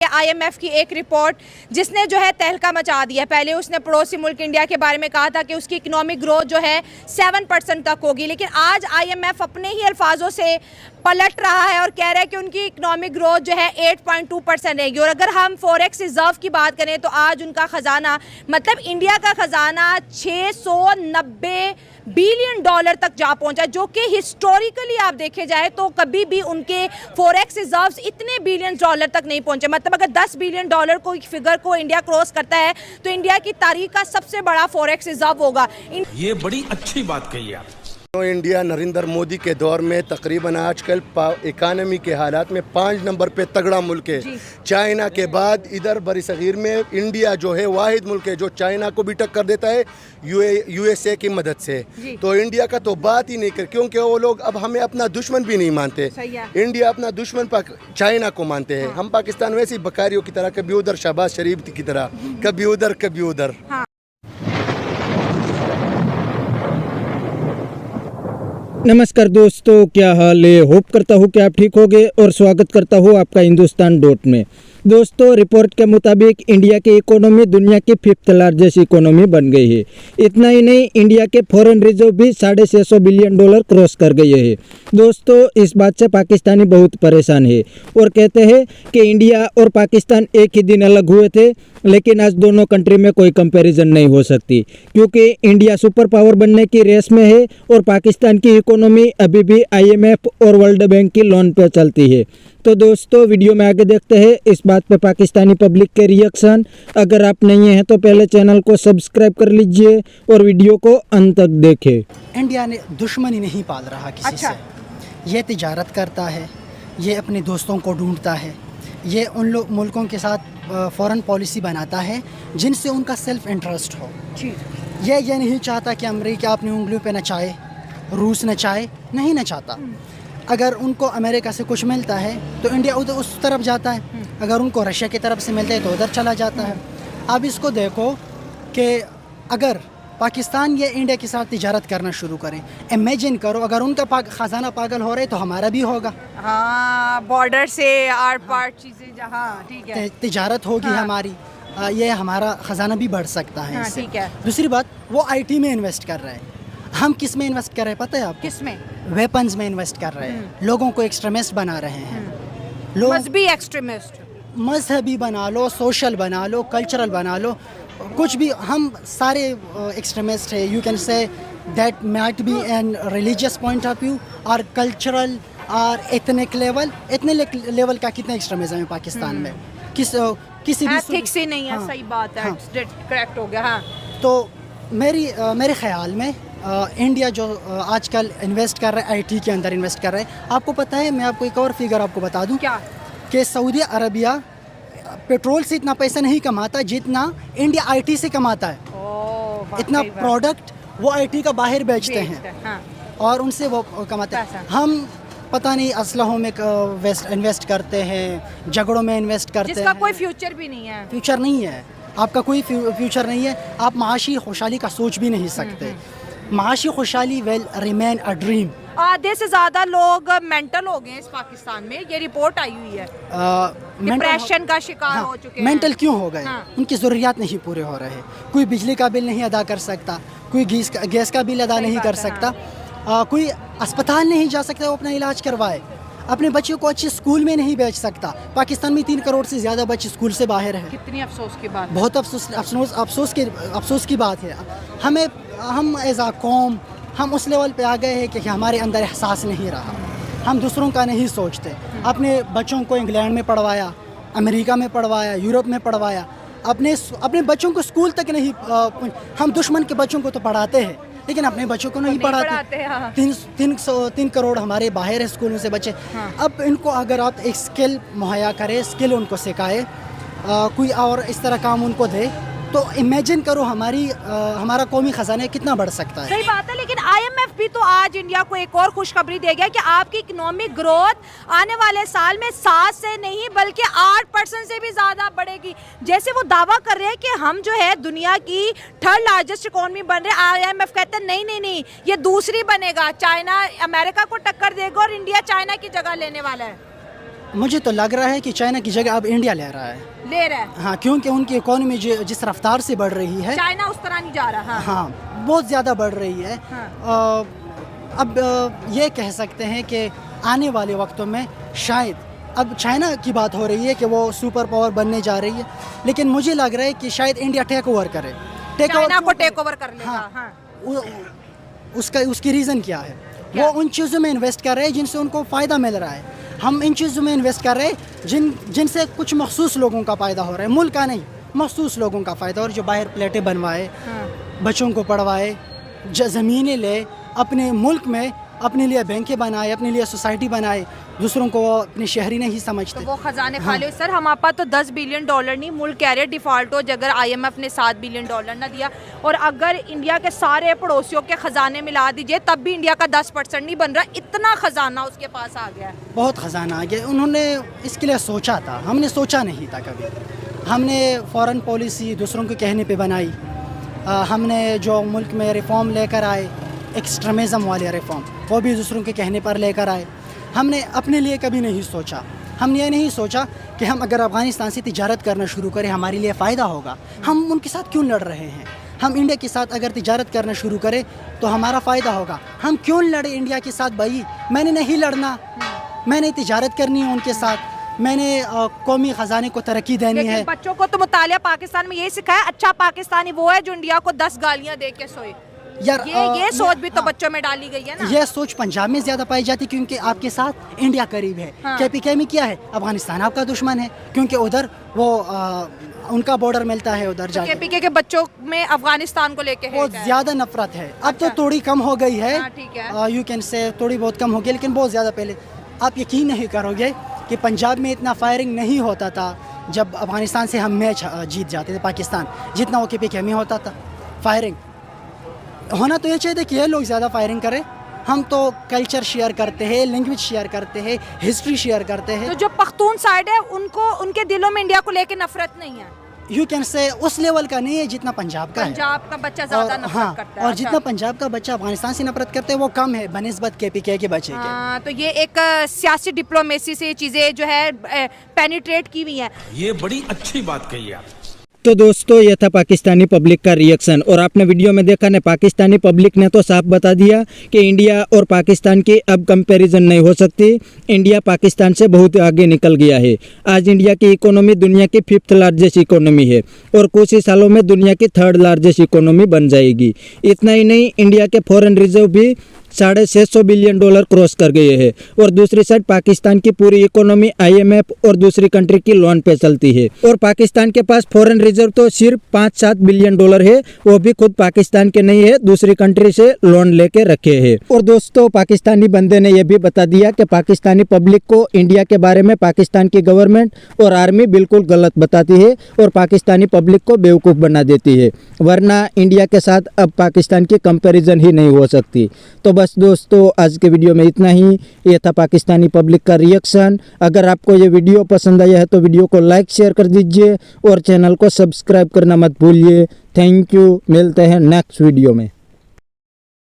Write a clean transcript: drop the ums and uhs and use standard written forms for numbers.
IMF की एक report जिसने जो है तहलका मचा दिया। पहले उसने पड़ोसी मुल्क इंडिया के बारे में कहा था कि उसकी इकोनॉमिक ग्रोथ जो है 7% तक होगी, लेकिन आज IMF अपने ही अल्फाजों से पलट रहा है और कह रहा है कि उनकी इकोनॉमिक ग्रोथ जो है 8.2% रहेगी। और अगर हम फॉरेक्स रिजर्व की बात करें तो आज उनका खजाना, मतलब इंडिया का खजाना 690 बिलियन डॉलर तक जा पहुंचा, जो कि हिस्टोरिकली आप देखे जाए तो कभी भी उनके फॉरेक्स रिजर्व्स इतने बिलियन डॉलर तक नहीं पहुंचे। मतलब अगर 10 बिलियन डॉलर को फिगर को इंडिया क्रॉस करता है तो इंडिया की तारीख का सबसे बड़ा फॉरेक्स रिजर्व होगा। ये बड़ी अच्छी बात कही आप। इंडिया नरेंद्र मोदी के दौर में तकरीबन आजकल इकानमी के हालात में 5 नंबर पे तगड़ा मुल्क है। चाइना के बाद इधर बड़ी सगीर में इंडिया जो है वाहिद मुल्क है जो चाइना को भी टक्कर देता है USA की मदद से। तो इंडिया का तो बात ही नहीं कर, क्योंकि वो लोग अब हमें अपना दुश्मन भी नहीं मानते। इंडिया अपना दुश्मन चाइना को मानते हैं। हम पाकिस्तान वैसी बकारियों की तरह, कभी उधर शहबाज शरीफ की तरह, कभी उधर कभी उधर। नमस्कार दोस्तों, क्या हाल है? होप करता हूँ कि आप ठीक होंगे और स्वागत करता हूँ आपका हिंदुस्तान डॉट में। दोस्तों, रिपोर्ट के मुताबिक इंडिया की इकोनॉमी दुनिया की 5th लार्जेस्ट इकोनॉमी बन गई है। इतना ही नहीं, इंडिया के फॉरेन रिजर्व भी 650 बिलियन डॉलर क्रॉस कर गए हैं। दोस्तों, इस बात से पाकिस्तानी बहुत परेशान है और कहते हैं कि इंडिया और पाकिस्तान एक ही दिन अलग हुए थे, लेकिन आज दोनों कंट्री में कोई कंपैरिजन नहीं हो सकती, क्योंकि इंडिया सुपर पावर बनने की रेस में है और पाकिस्तान की इकोनॉमी अभी भी IMF और वर्ल्ड बैंक की लोन पे चलती है। तो दोस्तों, वीडियो में आगे देखते हैं इस बात पे पाकिस्तानी पब्लिक के रिएक्शन। अगर आप नहीं हैं तो पहले चैनल को सब्सक्राइब कर लीजिए और वीडियो को अंत तक देखें। इंडिया ने दुश्मनी नहीं पाल रहा किसी से। ये तिजारत करता है, ये अपने दोस्तों को ढूंढता है, ये उन मुल्कों के साथ फॉरेन पॉलिसी बनाता है जिनसे उनका सेल्फ इंटरेस्ट हो। ये नहीं चाहता कि अमेरिका अपनी उंगलियों पे नचाए, रूस नचाए, नहीं नचाता। अगर उनको अमेरिका से कुछ मिलता है तो इंडिया उधर उस तरफ जाता है, अगर उनको रशिया की तरफ से मिलता है तो उधर चला जाता है। अब इसको देखो कि अगर पाकिस्तान ये इंडिया के साथ तिजारत करना शुरू करें, इमेजिन करो अगर उनका खजाना पागल हो रहा है तो हमारा भी होगा। हाँ, बॉर्डर से आर पार चीजें जहाँ ठीक है तिजारत होगी हमारी, ये हमारा खजाना भी बढ़ सकता है। हाँ, ठीक है। दूसरी बात, वो IT में इन्वेस्ट कर रहे हैं। हम किस में इन्वेस्ट कर रहे हैं पता है आपको? किस में? वेपन्स में इन्वेस्ट कर रहे हैं। लोगों को एक्सट्रीमिस्ट बना रहे हैं। लोग मजहबी एक्सट्रीमिस्ट, मजहबी बना लो, सोशल बना लो, कल्चरल बना लो, कुछ भी। हम सारे एक्सट्रीमिस्ट है। You can say that might be an religious point of view और कल्चरल और एथनिक लेवल। एथनिक लेवल का कितना एक्सट्रीमिज्म है पाकिस्तान में? किसी भी एथिक्स ही नहीं है। सही बात है, करेक्ट हो गया। हाँ, तो मेरे ख्याल में इंडिया जो आजकल इन्वेस्ट कर रहा है, IT के अंदर इन्वेस्ट कर रहा है। आपको पता है, मैं आपको एक और फिगर आपको बता दूं क्या कि सऊदी अरबिया पेट्रोल से इतना पैसा नहीं कमाता जितना इंडिया IT से कमाता है। इतना प्रोडक्ट वो IT का बाहर बेचते हैं। हाँ। और उनसे वो कमाते हैं। हम पता नहीं असलहों में इन्वेस्ट करते हैं, झगड़ों में इन्वेस्ट करते हैं, जिसका कोई फ्यूचर भी नहीं है। फ्यूचर नहीं है, आपका कोई फ्यूचर नहीं है। आप माशी खुशहाली का सोच भी नहीं सकते। माशी खुशहाली विल रिमेन अ ड्रीम। आधे से ज्यादा लोग मेंटल हो गए इस पाकिस्तान में, ये रिपोर्ट आई हुई है। डिप्रेशन का शिकार हो चुके हैं। मेंटल क्यों हो गए? हाँ। उनकी ज़रूरियात नहीं पूरे हो रहे। कोई बिजली का बिल नहीं अदा कर सकता, कोई गैस का बिल अदा नहीं कर सकता, कोई अस्पताल नहीं जा सकता वो अपना इलाज करवाए, अपने बच्चों को अच्छे स्कूल में नहीं भेज सकता। पाकिस्तान में 3 करोड़ से ज़्यादा बच्चे स्कूल से बाहर हैं। कितनी अफसोस की बात। बहुत अफसोस की बात है। हम एज आ कौम हम उस लेवल पे आ गए हैं कि हमारे अंदर एहसास नहीं रहा। हम दूसरों का नहीं सोचते। अपने बच्चों को इंग्लैंड में पढ़वाया, अमेरिका में पढ़वाया, यूरोप में पढ़वाया, अपने बच्चों को स्कूल तक नहीं। हम दुश्मन के बच्चों को तो पढ़ाते हैं लेकिन अपने बच्चों को नहीं पढ़ाते। हाँ। 3 करोड़ हमारे बाहर है स्कूलों से बच्चे। हाँ। अब इनको अगर आप एक स्किल मुहैया करें, स्किल उनको सिखाए, कोई और इस तरह काम उनको दे, तो इमेजिन करो हमारा कौमी खजाना कितना बढ़ सकता है। सही बात है, लेकिन IMF भी तो आज इंडिया को एक और खुशखबरी दे गया कि आपकी इकोनॉमिक ग्रोथ आने वाले साल में 7 से नहीं बल्कि 8% से भी ज्यादा बढ़ेगी। जैसे वो दावा कर रहे हैं कि हम जो है दुनिया की 3rd लार्जेस्ट इकोनॉमी बन रहे हैं। IMF कहते हैं नहीं, ये दूसरी बनेगा। चाइना अमेरिका को टक्कर देगा और इंडिया चाइना की जगह लेने वाला है। मुझे तो लग रहा है कि चाइना की जगह अब इंडिया ले रहा है। ले रहा है। हाँ, क्योंकि उनकी इकोनॉमी जिस रफ्तार से बढ़ रही है, चाइना उस तरह नहीं जा रहा। हाँ, बहुत ज़्यादा बढ़ रही है। हाँ। अब ये कह सकते हैं कि आने वाले वक्तों में शायद, अब चाइना की बात हो रही है कि वो सुपर पावर बनने जा रही है, लेकिन मुझे लग रहा है कि शायद इंडिया टेक ओवर करे। चाइना को टेक ओवर कर लेगा। हाँ, हाँ। उसकी रीज़न क्या है? वो उन चीज़ों में इन्वेस्ट कर रहे हैं जिनसे उनको फ़ायदा मिल रहा है। हम इन चीज़ों में इन्वेस्ट कर रहे हैं जिनसे कुछ मखसूस लोगों का फ़ायदा हो रहा है, मुल्क का नहीं, मखसूस लोगों का फ़ायदा। और जो बाहर प्लेटें बनवाए, बच्चों को पढ़वाए, ज़मीनें ले, अपने मुल्क में अपने लिए बैंकें बनाए, अपने लिए सोसाइटी बनाए, दूसरों को अपने शहरी नहीं समझते। तो वो खजाने खाली हो। सर हमारे पास तो $10 बिलियन नहीं, मुल्क कह रहे डिफ़ॉल्ट हो अगर IMF ने $7 बिलियन ना दिया, और अगर इंडिया के सारे पड़ोसियों के खजाने मिला दीजिए तब भी इंडिया का 10% नहीं बन रहा। इतना खजाना उसके पास आ गया है। बहुत ख़जाना आ गया। उन्होंने इसके लिए सोचा था, हमने सोचा नहीं था कभी। हमने फॉरेन पॉलिसी दूसरों के कहने पे बनाई। हमने जो मुल्क में रिफॉर्म लेकर आए, एक्सट्रीमिज़म वाले रिफॉर्म, वो भी दूसरों के कहने पर लेकर आए। हमने अपने लिए कभी नहीं सोचा। हमने ये नहीं सोचा कि हम अगर अफ़गानिस्तान से तिजारत करना शुरू करें हमारे लिए फ़ायदा होगा। हम उनके साथ क्यों लड़ रहे हैं? हम इंडिया के साथ अगर तिजारत करना शुरू करें तो हमारा फ़ायदा होगा। हम क्यों लड़े इंडिया के साथ? भाई मैंने नहीं लड़ना, मैंने तिजारत करनी है उनके साथ, मैंने कौमी ख़जाने को तरक्की देनी है। बच्चों को तो मुतालिया पाकिस्तान में यही सिखाया, अच्छा पाकिस्तानी वो है जो इंडिया को 10 गालियाँ दे के सोए। यार ये सोच भी तो बच्चों में डाली गई है ना। ये सोच पंजाब में ज़्यादा पाई जाती क्योंकि आपके साथ इंडिया करीब है। हाँ। KPK में क्या है? अफगानिस्तान आपका दुश्मन है क्योंकि उधर वो उनका बॉर्डर मिलता है उधर जाके। KPK के बच्चों में अफगानिस्तान को लेके बहुत ज़्यादा नफरत है। अब तो थोड़ी कम हो गई है, ठीक है। यू कैन से थोड़ी बहुत कम हो गई, लेकिन बहुत ज़्यादा पहले। आप यकीन नहीं करोगे कि पंजाब में इतना फायरिंग नहीं होता था जब अफगानिस्तान से हम मैच जीत जाते थे पाकिस्तान, जितना वो KPK में होता था। फायरिंग होना तो ये चाहिए कि ये लोग ज़्यादा फायरिंग करें। हम तो कल्चर शेयर करते हैं, लैंग्वेज शेयर करते हैं, हिस्ट्री शेयर करते हैं। तो जो पख्तून साइड है उनको, उनके दिलों में इंडिया को लेके नफरत नहीं है। यू कैन से उस लेवल का नहीं है जितना पंजाब का है। पंजाब का बच्चा ज़्यादा नफरत हाँ, करता है। और जितना पंजाब का बच्चा अफगानिस्तान से नफरत करते हैं वो कम है बनिस्बत KPK के बच्चे के। हाँ, तो ये एक सियासी डिप्लोमेसी से चीज़ें जो है पेनिट्रेट की हुई हैं। ये बड़ी अच्छी बात कही आप। तो दोस्तों ये था पाकिस्तानी पब्लिक का रिएक्शन, और आपने वीडियो में देखा ना, पाकिस्तानी पब्लिक ने तो साफ बता दिया कि इंडिया और पाकिस्तान की अब कंपैरिजन नहीं हो सकती। इंडिया पाकिस्तान से बहुत आगे निकल गया है। आज इंडिया की इकोनॉमी दुनिया की 5th लार्जेस्ट इकोनॉमी है और कुछ ही सालों में दुनिया की 3rd लार्जेस्ट इकोनॉमी बन जाएगी। इतना ही नहीं, इंडिया के फॉरेन रिजर्व भी $650 बिलियन क्रॉस कर गए हैं, और दूसरी साइड पाकिस्तान की पूरी इकोनॉमी IMF और दूसरी कंट्री की लोन पे चलती है, और पाकिस्तान के पास फॉरेन रिजर्व तो सिर्फ $5-7 बिलियन है, वो भी खुद पाकिस्तान के नहीं है, दूसरी कंट्री से लोन लेके रखे हैं। और दोस्तों पाकिस्तानी बंदे ने यह भी बता दिया कि पाकिस्तानी पब्लिक को इंडिया के बारे में पाकिस्तान की गवर्नमेंट और आर्मी बिल्कुल गलत बताती है और पाकिस्तानी पब्लिक को बेवकूफ़ बना देती है, वरना इंडिया के साथ अब पाकिस्तान की कंपैरिजन ही नहीं हो सकती। तो बस दोस्तों आज के वीडियो में इतना ही। ये था पाकिस्तानी पब्लिक का रिएक्शन। अगर आपको ये वीडियो पसंद आया है तो वीडियो को लाइक शेयर कर दीजिए और चैनल को सब्सक्राइब करना मत भूलिए। थैंक यू, मिलते हैं नेक्स्ट वीडियो में।